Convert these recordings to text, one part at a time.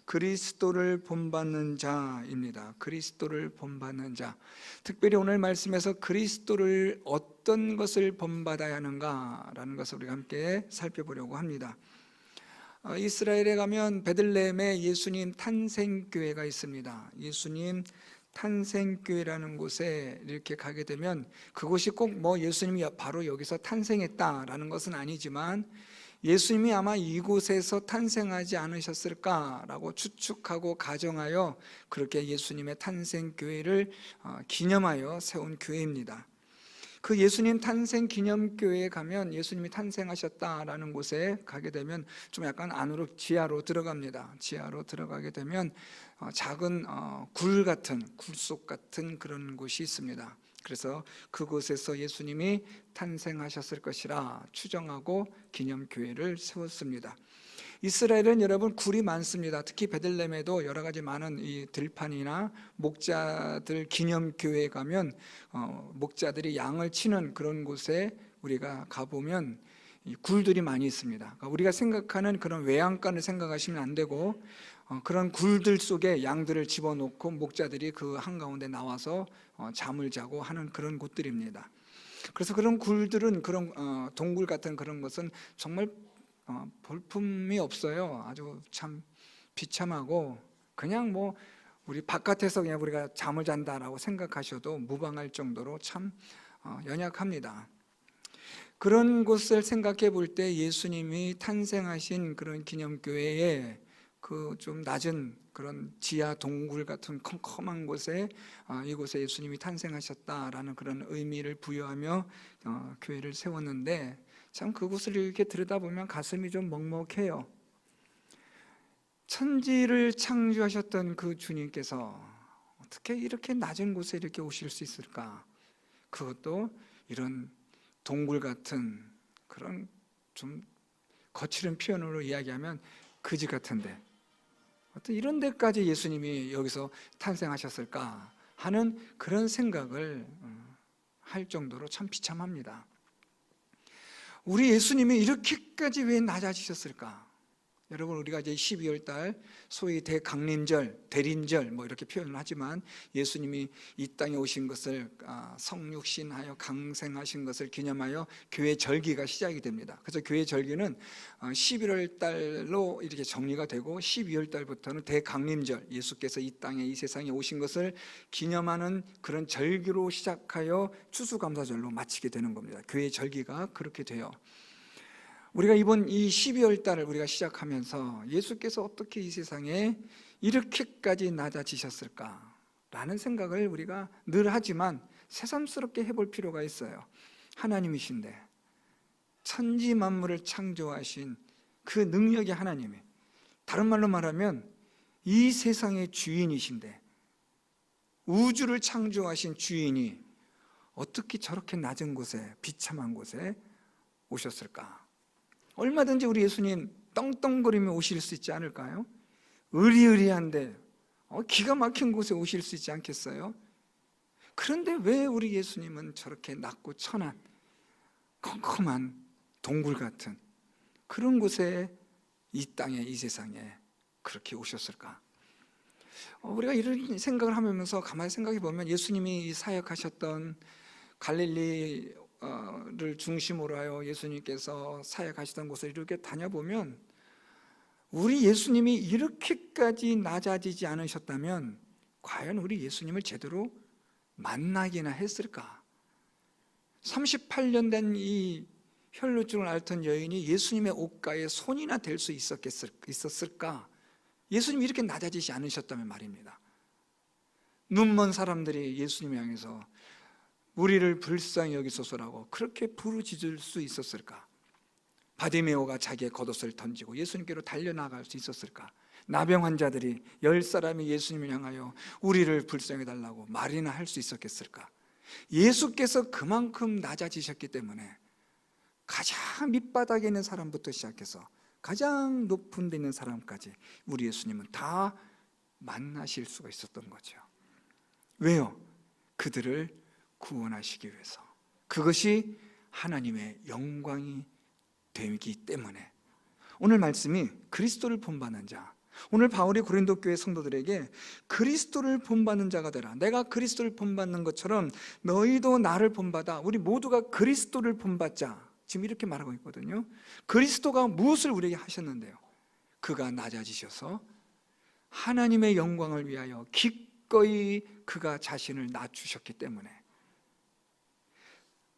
그리스도를 본받는 자입니다. 그리스도를 본받는 자. 특별히 오늘 말씀에서 그리스도를 어떤 것을 본받아야 하는가라는 것을 우리가 함께 살펴보려고 합니다. 이스라엘에 가면 베들레헴에 예수님 탄생교회가 있습니다. 예수님 탄생교회라는 곳에 이렇게 가게 되면 그곳이 꼭 예수님이 바로 여기서 탄생했다라는 것은 아니지만 예수님이 아마 이곳에서 탄생하지 않으셨을까라고 추측하고 가정하여 그렇게 예수님의 탄생교회를 기념하여 세운 교회입니다. 그 예수님 탄생 기념교회에 가면 예수님이 탄생하셨다라는 곳에 가게 되면 좀 약간 안으로 지하로 들어갑니다. 지하로 들어가게 되면 작은 굴 속 같은 그런 곳이 있습니다. 그래서 그곳에서 예수님이 탄생하셨을 것이라 추정하고 기념교회를 세웠습니다. 이스라엘은 여러분 굴이 많습니다. 특히 베들레헴에도 여러 가지 많은 이 들판이나 목자들 기념교회에 가면 목자들이 양을 치는 그런 곳에 우리가 가보면 이 굴들이 많이 있습니다. 그러니까 우리가 생각하는 그런 외양간을 생각하시면 안 되고 그런 굴들 속에 양들을 집어넣고 목자들이 그 한가운데 나와서 잠을 자고 하는 그런 곳들입니다. 그래서 그런 굴들은 그런 동굴 같은 그런 것은 정말 볼품이 없어요. 아주 참 비참하고 그냥 우리 바깥에서 그냥 우리가 잠을 잔다라고 생각하셔도 무방할 정도로 참 연약합니다. 그런 곳을 생각해 볼 때 예수님이 탄생하신 그런 기념교회에 그 좀 낮은 그런 지하 동굴 같은 컴컴한 곳에 이곳에 예수님이 탄생하셨다라는 그런 의미를 부여하며 교회를 세웠는데 참 그곳을 이렇게 들여다보면 가슴이 좀 먹먹해요. 천지를 창조하셨던 그 주님께서 어떻게 이렇게 낮은 곳에 이렇게 오실 수 있을까? 그것도 이런 동굴 같은 그런 좀 거칠은 표현으로 이야기하면 거지 같은데 어떤 이런 데까지 예수님이 여기서 탄생하셨을까 하는 그런 생각을 할 정도로 참 비참합니다. 우리 예수님이 이렇게까지 왜 낮아지셨을까? 여러분 우리가 이제 12월 달 소위 대강림절, 대린절 이렇게 표현을 하지만 예수님이 이 땅에 오신 것을 성육신하여 강생하신 것을 기념하여 교회 절기가 시작이 됩니다. 그래서 교회 절기는 11월 달로 이렇게 정리가 되고 12월 달부터는 대강림절, 예수께서 이 땅에 이 세상에 오신 것을 기념하는 그런 절기로 시작하여 추수감사절로 마치게 되는 겁니다. 교회 절기가 그렇게 돼요. 우리가 이번 이 12월 달을 우리가 시작하면서 예수께서 어떻게 이 세상에 이렇게까지 낮아지셨을까 라는 생각을 우리가 늘 하지만 새삼스럽게 해볼 필요가 있어요. 하나님이신데 천지 만물을 창조하신 그 능력의 하나님이, 다른 말로 말하면 이 세상의 주인이신데 우주를 창조하신 주인이 어떻게 저렇게 낮은 곳에, 비참한 곳에 오셨을까? 얼마든지 우리 예수님 떵떵거리며 오실 수 있지 않을까요? 의리의리한데 기가 막힌 곳에 오실 수 있지 않겠어요? 그런데 왜 우리 예수님은 저렇게 낮고 천한 컴컴한 동굴 같은 그런 곳에 이 땅에, 이 세상에 그렇게 오셨을까? 우리가 이런 생각을 하면서 가만히 생각해 보면 예수님이 사역하셨던 갈릴리를 중심으로 하여 예수님께서 사역하시던 곳을 이렇게 다녀보면 우리 예수님이 이렇게까지 낮아지지 않으셨다면 과연 우리 예수님을 제대로 만나기나 했을까? 38년 된 이 혈루증을 앓던 여인이 예수님의 옷가에 손이나 될 수 있었을까? 예수님이 이렇게 낮아지지 않으셨다면 말입니다. 눈먼 사람들이 예수님 향해서 우리를 불쌍히 여기소서라고 그렇게 부르짖을 수 있었을까? 바디메오가 자기의 겉옷을 던지고 예수님께로 달려나갈 수 있었을까? 나병 환자들이 10사람이 예수님을 향하여 우리를 불쌍히 달라고 말이나 할 수 있었겠을까? 예수께서 그만큼 낮아지셨기 때문에 가장 밑바닥에 있는 사람부터 시작해서 가장 높은 데 있는 사람까지 우리 예수님은 다 만나실 수가 있었던 거죠. 왜요? 그들을 구원하시기 위해서. 그것이 하나님의 영광이 되기 때문에 오늘 말씀이 그리스도를 본받는 자, 오늘 바울이 고린도 교회 성도들에게 그리스도를 본받는 자가 되라. 내가 그리스도를 본받는 것처럼 너희도 나를 본받아. 우리 모두가 그리스도를 본받자. 지금 이렇게 말하고 있거든요. 그리스도가 무엇을 우리에게 하셨는데요? 그가 낮아지셔서 하나님의 영광을 위하여 기꺼이 그가 자신을 낮추셨기 때문에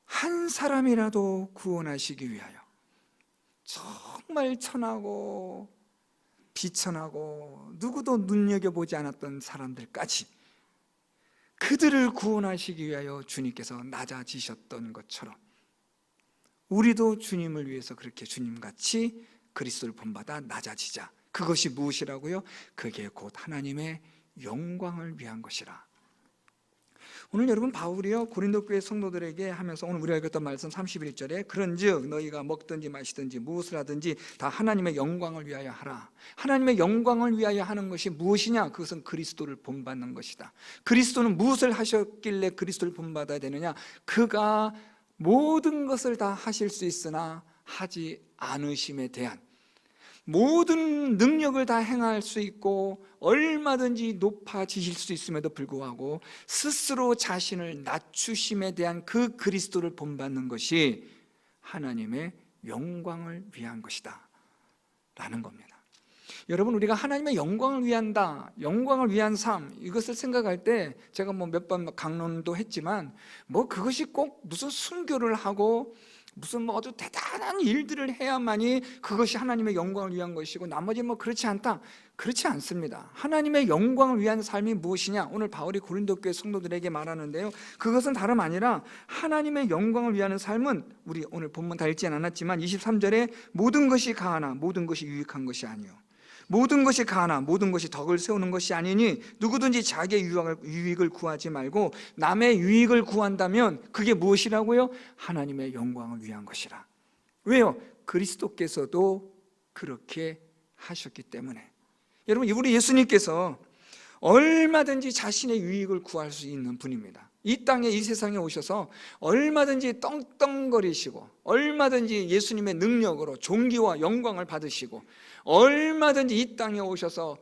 한 사람이라도 구원하시기 위하여 정말 천하고 비천하고 누구도 눈여겨보지 않았던 사람들까지 그들을 구원하시기 위하여 주님께서 낮아지셨던 것처럼 우리도 주님을 위해서 그렇게 주님같이 그리스도를 본받아 낮아지자. 그것이 무엇이라고요? 그게 곧 하나님의 영광을 위한 것이라. 오늘 여러분 바울이요 고린도 교회 성도들에게 하면서 오늘 우리가 읽었던 말씀 31절에 그런즉 너희가 먹든지 마시든지 무엇을 하든지 다 하나님의 영광을 위하여 하라. 하나님의 영광을 위하여 하는 것이 무엇이냐? 그것은 그리스도를 본받는 것이다. 그리스도는 무엇을 하셨길래 그리스도를 본받아야 되느냐? 그가 모든 것을 다 하실 수 있으나 하지 않으심에 대한 모든 능력을 다 행할 수 있고 얼마든지 높아지실 수 있음에도 불구하고 스스로 자신을 낮추심에 대한 그 그리스도를 본받는 것이 하나님의 영광을 위한 것이다 라는 겁니다. 여러분, 우리가 하나님의 영광을 위한다, 영광을 위한 삶, 이것을 생각할 때 제가 몇 번 강론도 했지만 그것이 꼭 무슨 순교를 하고 무슨 아주 대단한 일들을 해야만이 그것이 하나님의 영광을 위한 것이고 나머지 그렇지 않다, 그렇지 않습니다. 하나님의 영광을 위한 삶이 무엇이냐? 오늘 바울이 고린도 교회 성도들에게 말하는데요, 그것은 다름 아니라 하나님의 영광을 위하는 삶은 우리 오늘 본문 다 읽지는 않았지만 23절에 모든 것이 가하나 모든 것이 유익한 것이 아니요 모든 것이 가하나 모든 것이 덕을 세우는 것이 아니니 누구든지 자기의 유익을 구하지 말고 남의 유익을 구한다면 그게 무엇이라고요? 하나님의 영광을 위한 것이라. 왜요? 그리스도께서도 그렇게 하셨기 때문에. 여러분, 우리 예수님께서 얼마든지 자신의 유익을 구할 수 있는 분입니다. 이 땅에, 이 세상에 오셔서 얼마든지 떵떵거리시고 얼마든지 예수님의 능력으로 존귀와 영광을 받으시고 얼마든지 이 땅에 오셔서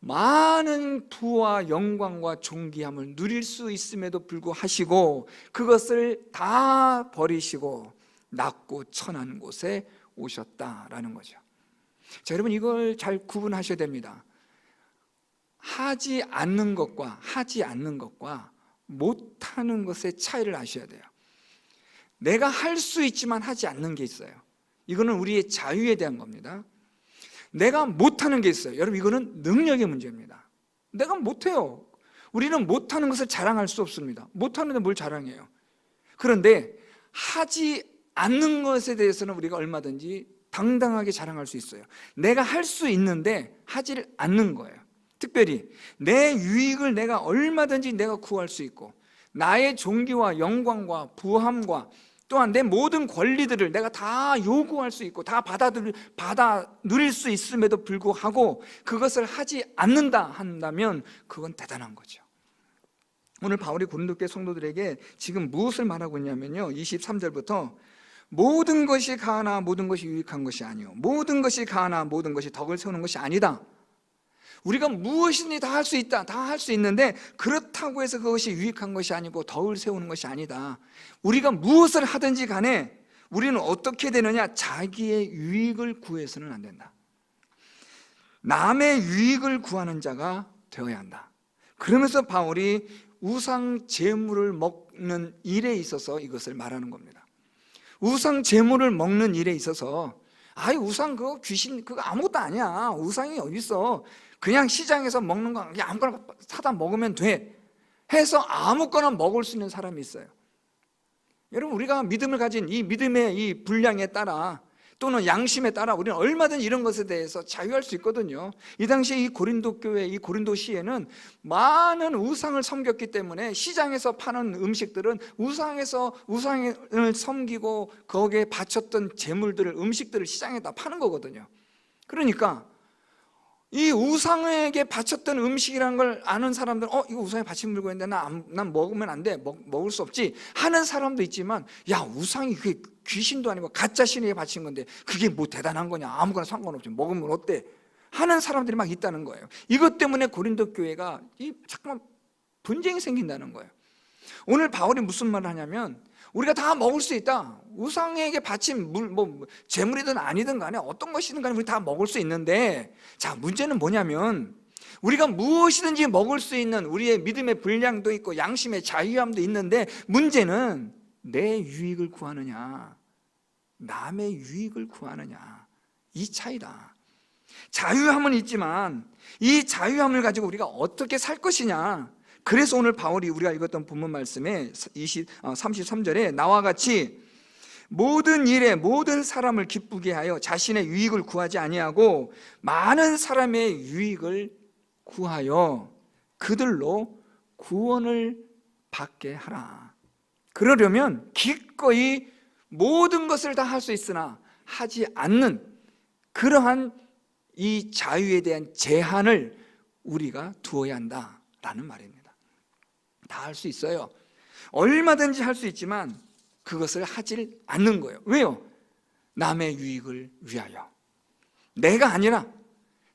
많은 부와 영광과 존귀함을 누릴 수 있음에도 불구하고 그것을 다 버리시고 낮고 천한 곳에 오셨다라는 거죠. 자, 여러분, 이걸 잘 구분하셔야 됩니다. 하지 않는 것과 하지 않는 것과 못하는 것의 차이를 아셔야 돼요. 내가 할 수 있지만 하지 않는 게 있어요. 이거는 우리의 자유에 대한 겁니다. 내가 못하는 게 있어요. 여러분, 이거는 능력의 문제입니다. 내가 못해요. 우리는 못하는 것을 자랑할 수 없습니다. 못하는데 뭘 자랑해요? 그런데 하지 않는 것에 대해서는 우리가 얼마든지 당당하게 자랑할 수 있어요. 내가 할 수 있는데 하지를 않는 거예요. 특별히 내 유익을 내가 얼마든지 내가 구할 수 있고 나의 존귀와 영광과 부함과 또한 내 모든 권리들을 내가 다 요구할 수 있고 다 받아 누릴 수 있음에도 불구하고 그것을 하지 않는다 한다면 그건 대단한 거죠. 오늘 바울이 고린도 교회 성도들에게 지금 무엇을 말하고 있냐면요, 23절부터 모든 것이 가하나 모든 것이 유익한 것이 아니요 모든 것이 가하나 모든 것이 덕을 세우는 것이 아니다. 우리가 무엇이든지 다 할 수 있다, 다 할 수 있는데 그렇다고 해서 그것이 유익한 것이 아니고 덕을 세우는 것이 아니다. 우리가 무엇을 하든지 간에 우리는 어떻게 되느냐? 자기의 유익을 구해서는 안 된다. 남의 유익을 구하는 자가 되어야 한다. 그러면서 바울이 우상 제물을 먹는 일에 있어서 이것을 말하는 겁니다. 우상 제물을 먹는 일에 있어서 우상 그거 귀신 그거 아무것도 아니야. 우상이 어디 있어? 그냥 시장에서 먹는 거 그냥 아무거나 사다 먹으면 돼 해서 아무거나 먹을 수 있는 사람이 있어요. 여러분, 우리가 믿음을 가진 이 믿음의 이 분량에 따라 또는 양심에 따라 우리는 얼마든지 이런 것에 대해서 자유할 수 있거든요. 이 당시에 이 고린도 교회, 이 고린도시에는 많은 우상을 섬겼기 때문에 시장에서 파는 음식들은 우상을 섬기고 거기에 바쳤던 재물들을, 음식들을 시장에다 파는 거거든요. 그러니까 이 우상에게 바쳤던 음식이라는 걸 아는 사람들은 이거 우상에 바친 물건인데 난 먹으면 안 돼, 먹을 수 없지 하는 사람도 있지만, 야, 우상이 그게 귀신도 아니고 가짜 신에게 바친 건데 그게 뭐 대단한 거냐, 아무거나 상관없지, 먹으면 어때 하는 사람들이 막 있다는 거예요. 이것 때문에 고린도 교회가 잠깐만 분쟁이 생긴다는 거예요. 오늘 바울이 무슨 말을 하냐면 우리가 다 먹을 수 있다. 우상에게 바친 재물이든 아니든 간에 어떤 것이든 간에 우리 다 먹을 수 있는데, 자, 문제는 뭐냐면 우리가 무엇이든지 먹을 수 있는 우리의 믿음의 분량도 있고 양심의 자유함도 있는데, 문제는 내 유익을 구하느냐 남의 유익을 구하느냐, 이 차이다. 자유함은 있지만 이 자유함을 가지고 우리가 어떻게 살 것이냐. 그래서 오늘 바울이 우리가 읽었던 본문 말씀에 33절에 나와 같이 모든 일에 모든 사람을 기쁘게 하여 자신의 유익을 구하지 아니하고 많은 사람의 유익을 구하여 그들로 구원을 받게 하라. 그러려면 기꺼이 모든 것을 다 할 수 있으나 하지 않는 그러한 이 자유에 대한 제한을 우리가 두어야 한다라는 말입니다. 다 할 수 있어요. 얼마든지 할 수 있지만 그것을 하질 않는 거예요. 왜요? 남의 유익을 위하여. 내가 아니라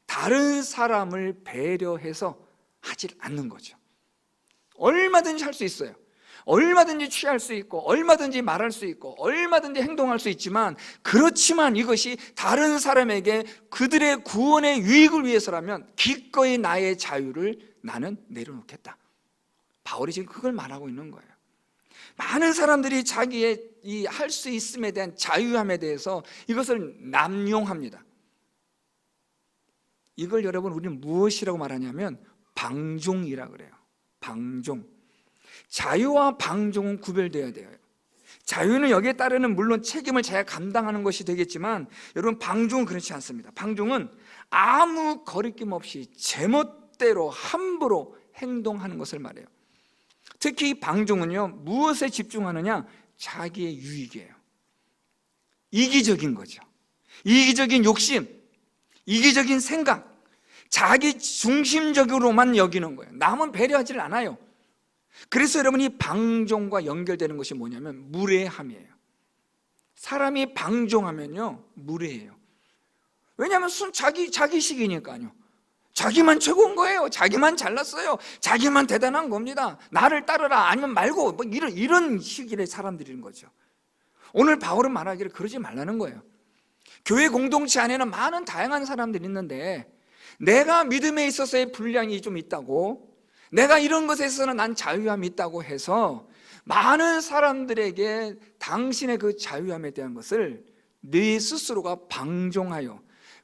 다른 사람을 배려해서 하질 않는 거죠. 얼마든지 할 수 있어요. 얼마든지 취할 수 있고 얼마든지 말할 수 있고 얼마든지 행동할 수 있지만, 그렇지만 이것이 다른 사람에게 그들의 구원의 유익을 위해서라면 기꺼이 나의 자유를 나는 내려놓겠다. 바울이 지금 그걸 말하고 있는 거예요. 많은 사람들이 자기의 이 할 수 있음에 대한 자유함에 대해서 이것을 남용합니다. 이걸 여러분 우리는 무엇이라고 말하냐면 방종이라 그래요. 방종. 자유와 방종은 구별되어야 돼요. 자유는 여기에 따르는 물론 책임을 자기가 감당하는 것이 되겠지만, 여러분 방종은 그렇지 않습니다. 방종은 아무 거리낌 없이 제멋대로 함부로 행동하는 것을 말해요. 특히 이 방종은요, 무엇에 집중하느냐? 자기의 유익이에요. 이기적인 거죠. 이기적인 욕심, 이기적인 생각, 자기 중심적으로만 여기는 거예요. 남은 배려하지를 않아요. 그래서 여러분 이 방종과 연결되는 것이 뭐냐면 무례함이에요. 사람이 방종하면요 무례해요. 왜냐하면 자기식이니까요. 자기만 최고인 거예요. 자기만 잘났어요. 자기만 대단한 겁니다. 나를 따르라 아니면 말고, 이런 식의 사람들인 거죠. 오늘 바울은 말하기를 그러지 말라는 거예요. 교회 공동체 안에는 많은 다양한 사람들이 있는데, 내가 믿음에 있어서의 분량이 좀 있다고, 내가 이런 것에 있어서는 난 자유함이 있다고 해서 많은 사람들에게 당신의 그 자유함에 대한 것을 네 스스로가 방종하여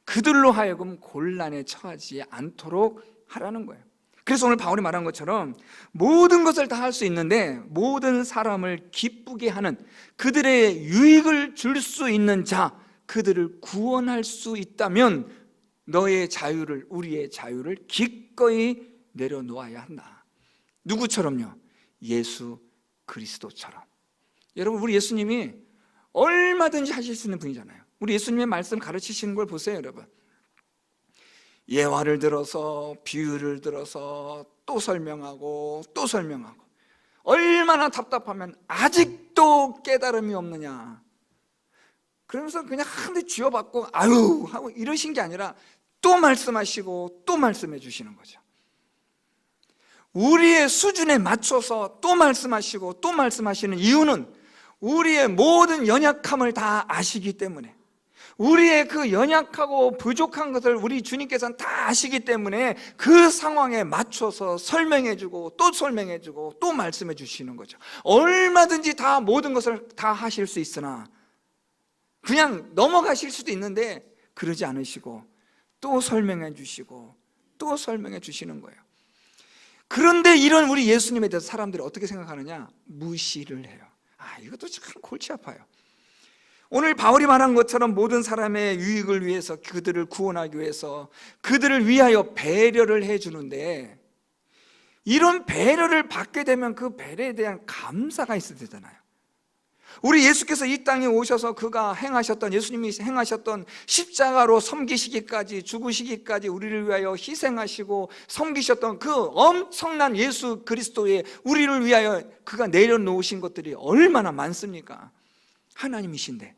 그들로 하여금 곤란에 처하지 않도록 하라는 거예요. 그래서 오늘 바울이 말한 것처럼 모든 것을 다 할 수 있는데 모든 사람을 기쁘게 하는, 그들의 유익을 줄 수 있는 자, 그들을 구원할 수 있다면 너의 자유를, 우리의 자유를 기꺼이 내려놓아야 한다. 누구처럼요? 예수 그리스도처럼. 여러분 우리 예수님이 얼마든지 하실 수 있는 분이잖아요. 우리 예수님의 말씀 가르치시는 걸 보세요. 여러분 예화를 들어서 비유를 들어서 또 설명하고 또 설명하고, 얼마나 답답하면 아직도 깨달음이 없느냐, 그러면서 그냥 한 대 쥐어받고 아유 하고 이러신 게 아니라 또 말씀하시고 또 말씀해 주시는 거죠. 우리의 수준에 맞춰서 또 말씀하시고 또 말씀하시는 이유는 우리의 모든 연약함을 다 아시기 때문에, 우리의 그 연약하고 부족한 것을 우리 주님께서는 다 아시기 때문에 그 상황에 맞춰서 설명해주고 또 설명해주고 또 말씀해 주시는 거죠. 얼마든지 다 모든 것을 다 하실 수 있으나 그냥 넘어가실 수도 있는데 그러지 않으시고 또 설명해 주시고 또 설명해 주시는 거예요. 그런데 이런 우리 예수님에 대해서 사람들이 어떻게 생각하느냐? 무시를 해요. 이것도 참 골치 아파요. 오늘 바울이 말한 것처럼 모든 사람의 유익을 위해서, 그들을 구원하기 위해서 그들을 위하여 배려를 해주는데, 이런 배려를 받게 되면 그 배려에 대한 감사가 있어야 되잖아요. 우리 예수께서 이 땅에 오셔서 그가 행하셨던, 예수님이 행하셨던 십자가로 섬기시기까지, 죽으시기까지 우리를 위하여 희생하시고 섬기셨던 그 엄청난 예수 그리스도의 우리를 위하여 그가 내려놓으신 것들이 얼마나 많습니까? 하나님이신데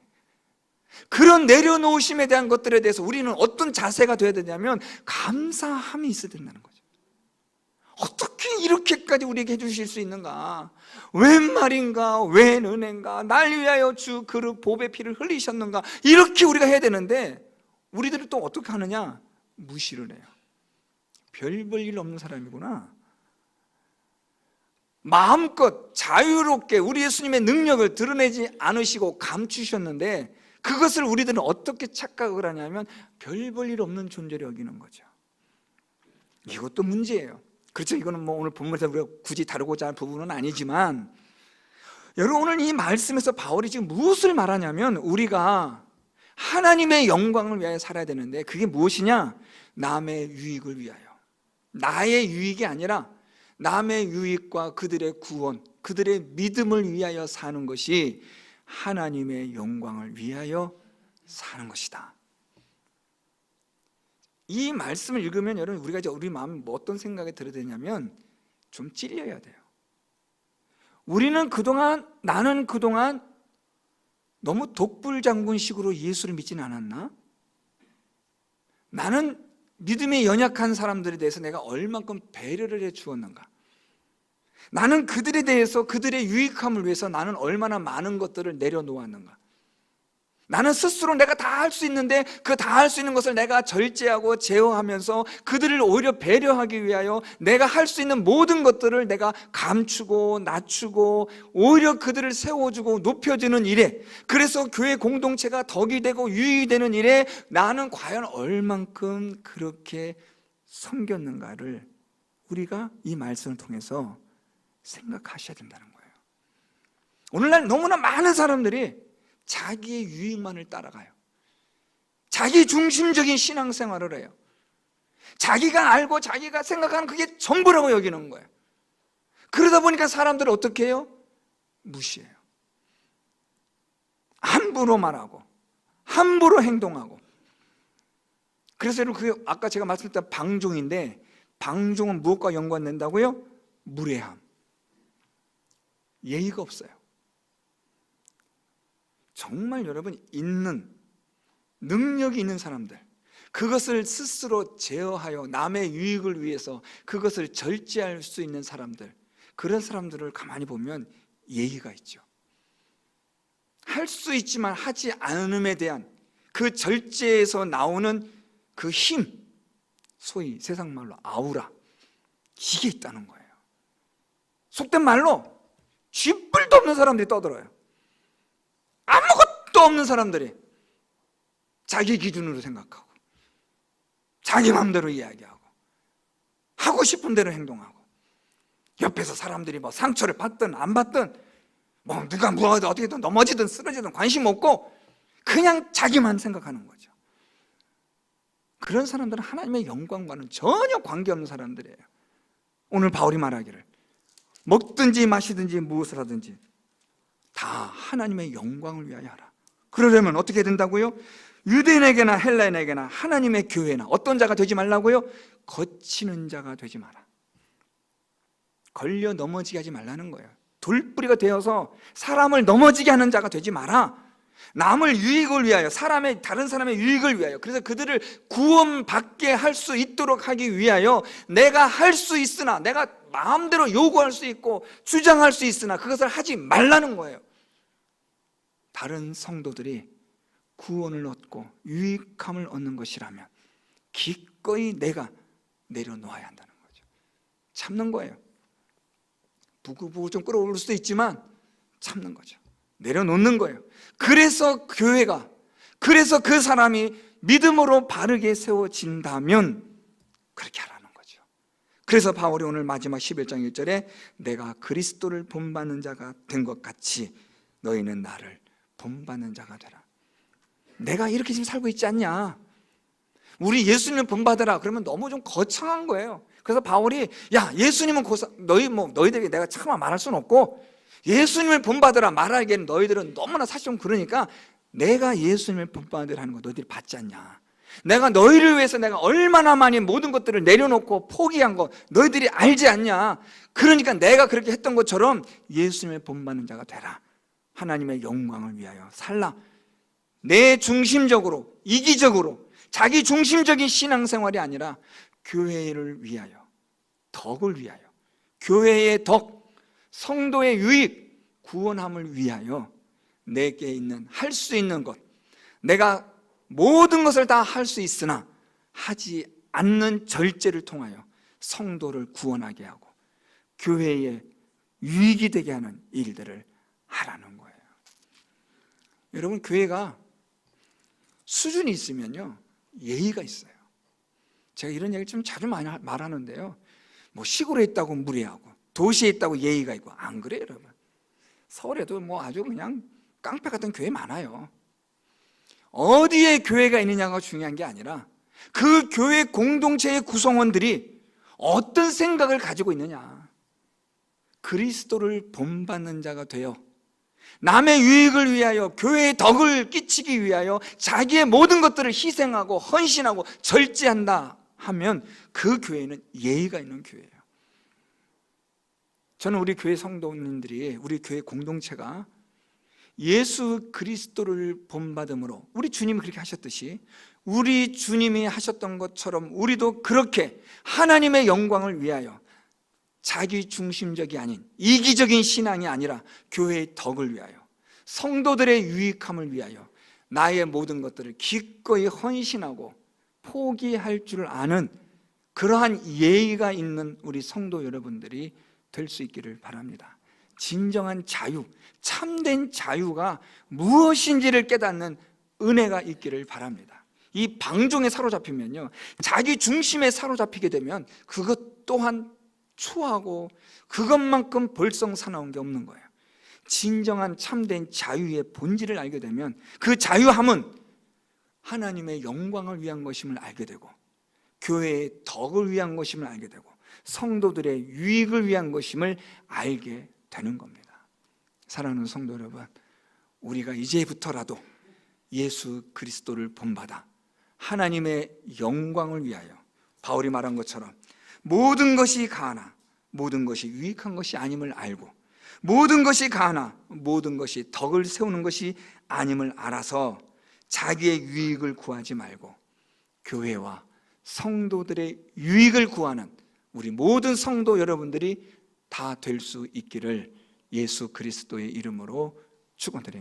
그런 내려놓으심에 대한 것들에 대해서 우리는 어떤 자세가 되어야 되냐면 감사함이 있어야 된다는 거죠. 어떻게 이렇게까지 우리에게 해주실 수 있는가? 웬 말인가? 웬 은혜인가? 날 위하여 주 그릇 보배 피를 흘리셨는가? 이렇게 우리가 해야 되는데 우리들은 또 어떻게 하느냐? 무시를 해요. 별 볼 일 없는 사람이구나. 마음껏 자유롭게 우리 예수님의 능력을 드러내지 않으시고 감추셨는데 그것을 우리들은 어떻게 착각을 하냐면 별 볼 일 없는 존재로 여기는 거죠. 이것도 문제예요. 그렇죠. 이거는 뭐 오늘 본문에서 우리가 굳이 다루고자 할 부분은 아니지만, 여러분 오늘 이 말씀에서 바울이 지금 무엇을 말하냐면 우리가 하나님의 영광을 위하여 살아야 되는데 그게 무엇이냐? 남의 유익을 위하여. 나의 유익이 아니라 남의 유익과 그들의 구원, 그들의 믿음을 위하여 사는 것이 하나님의 영광을 위하여 사는 것이다. 이 말씀을 읽으면 여러분 우리가 이제 우리 마음에 뭐 어떤 생각이 들어야 되냐면 좀 찔려야 돼요. 나는 그동안 너무 독불장군식으로 예수를 믿지는 않았나? 나는 믿음에 연약한 사람들에 대해서 내가 얼만큼 배려를 해 주었는가? 나는 그들에 대해서 그들의 유익함을 위해서 나는 얼마나 많은 것들을 내려놓았는가? 나는 스스로 내가 다 할 수 있는데 그 다 할 수 있는 것을 내가 절제하고 제어하면서 그들을 오히려 배려하기 위하여 내가 할 수 있는 모든 것들을 내가 감추고 낮추고 오히려 그들을 세워주고 높여주는 일에, 그래서 교회 공동체가 덕이 되고 유익이 되는 일에 나는 과연 얼만큼 그렇게 섬겼는가를 우리가 이 말씀을 통해서 생각하셔야 된다는 거예요. 오늘날 너무나 많은 사람들이 자기의 유익만을 따라가요. 자기 중심적인 신앙생활을 해요. 자기가 알고 자기가 생각하는 그게 전부라고 여기는 거예요. 그러다 보니까 사람들은 어떻게 해요? 무시해요. 함부로 말하고 함부로 행동하고. 그래서 여러분 아까 제가 말씀드렸던 방종인데, 방종은 무엇과 연관된다고요? 무례함, 예의가 없어요. 정말 여러분 능력이 있는 사람들, 그것을 스스로 제어하여 남의 유익을 위해서 그것을 절제할 수 있는 사람들, 그런 사람들을 가만히 보면 예의가 있죠. 할 수 있지만 하지 않음에 대한 그 절제에서 나오는 그 힘, 소위 세상 말로 아우라, 이게 있다는 거예요. 속된 말로 쥐뿔도 없는 사람들이 떠들어요. 아무것도 없는 사람들이 자기 기준으로 생각하고 자기 마음대로 이야기하고 하고 싶은 대로 행동하고, 옆에서 사람들이 뭐 상처를 받든 안 받든 뭐 누가 뭐 어떻게든 넘어지든 쓰러지든 관심 없고 그냥 자기만 생각하는 거죠. 그런 사람들은 하나님의 영광과는 전혀 관계없는 사람들이에요. 오늘 바울이 말하기를 먹든지 마시든지 무엇을 하든지 다 하나님의 영광을 위하여 하라. 그러려면 어떻게 된다고요? 유대인에게나 헬라인에게나 하나님의 교회나 어떤 자가 되지 말라고요? 거치는 자가 되지 마라. 걸려 넘어지게 하지 말라는 거예요. 돌뿌리가 되어서 사람을 넘어지게 하는 자가 되지 마라. 남을 유익을 위하여, 다른 사람의 유익을 위하여, 그래서 그들을 구원받게 할 수 있도록 하기 위하여 내가 할 수 있으나, 내가 마음대로 요구할 수 있고 주장할 수 있으나 그것을 하지 말라는 거예요. 다른 성도들이 구원을 얻고 유익함을 얻는 것이라면 기꺼이 내가 내려놓아야 한다는 거죠. 참는 거예요. 부글부글 좀 끌어올 수도 있지만 참는 거죠. 내려놓는 거예요. 그래서 그래서 그 사람이 믿음으로 바르게 세워진다면 그렇게 하라는 거죠. 그래서 바울이 오늘 마지막 11장 1절에 내가 그리스도를 본받는 자가 된 것 같이 너희는 나를 본받는 자가 되라. 내가 이렇게 지금 살고 있지 않냐? 우리 예수님을 본받으라 그러면 너무 좀 거창한 거예요. 그래서 바울이 야, 예수님은 너희들에게 내가 차마 말할 수는 없고 예수님을 본받으라 말하기에는 너희들은 너무나 사실 좀 그러니까 내가 예수님을 본받으라 하는 거 너희들이 받지 않냐? 내가 너희를 위해서 내가 얼마나 많이 모든 것들을 내려놓고 포기한 거 너희들이 알지 않냐? 그러니까 내가 그렇게 했던 것처럼 예수님을 본받는 자가 되라. 하나님의 영광을 위하여 살라. 내 중심적으로, 이기적으로, 자기 중심적인 신앙생활이 아니라 교회를 위하여, 덕을 위하여, 교회의 덕, 성도의 유익, 구원함을 위하여 내게 있는, 할 수 있는 것, 내가 모든 것을 다 할 수 있으나 하지 않는 절제를 통하여 성도를 구원하게 하고 교회에 유익이 되게 하는 일들을 하라는 거예요. 여러분, 교회가 수준이 있으면요, 예의가 있어요. 제가 이런 얘기를 좀 자주 많이 말하는데요, 뭐 시골에 있다고 무례하고 도시에 있다고 예의가 있고, 안 그래요, 여러분. 서울에도 뭐 아주 그냥 깡패 같은 교회 많아요. 어디에 교회가 있느냐가 중요한 게 아니라 그 교회 공동체의 구성원들이 어떤 생각을 가지고 있느냐. 그리스도를 본받는 자가 되어 남의 유익을 위하여, 교회의 덕을 끼치기 위하여 자기의 모든 것들을 희생하고 헌신하고 절제한다 하면 그 교회는 예의가 있는 교회예요. 저는 우리 교회 성도님들이, 우리 교회 공동체가 예수 그리스도를 본받음으로, 우리 주님이 그렇게 하셨듯이, 우리 주님이 하셨던 것처럼 우리도 그렇게 하나님의 영광을 위하여 자기 중심적이 아닌 이기적인 신앙이 아니라 교회의 덕을 위하여, 성도들의 유익함을 위하여 나의 모든 것들을 기꺼이 헌신하고 포기할 줄 아는 그러한 예의가 있는 우리 성도 여러분들이 될 수 있기를 바랍니다. 진정한 자유, 참된 자유가 무엇인지를 깨닫는 은혜가 있기를 바랍니다. 이 방종에 사로잡히면요, 자기 중심에 사로잡히게 되면 그것 또한 추하고 그것만큼 볼썽사나운 게 없는 거예요. 진정한 참된 자유의 본질을 알게 되면 그 자유함은 하나님의 영광을 위한 것임을 알게 되고, 교회의 덕을 위한 것임을 알게 되고, 성도들의 유익을 위한 것임을 알게 되는 겁니다. 사랑하는 성도 여러분, 우리가 이제부터라도 예수 그리스도를 본받아 하나님의 영광을 위하여, 바울이 말한 것처럼 모든 것이 가하나 모든 것이 유익한 것이 아님을 알고, 모든 것이 가하나 모든 것이 덕을 세우는 것이 아님을 알아서 자기의 유익을 구하지 말고 교회와 성도들의 유익을 구하는 우리 모든 성도 여러분들이 다 될 수 있기를 예수 그리스도의 이름으로 축원드립니다.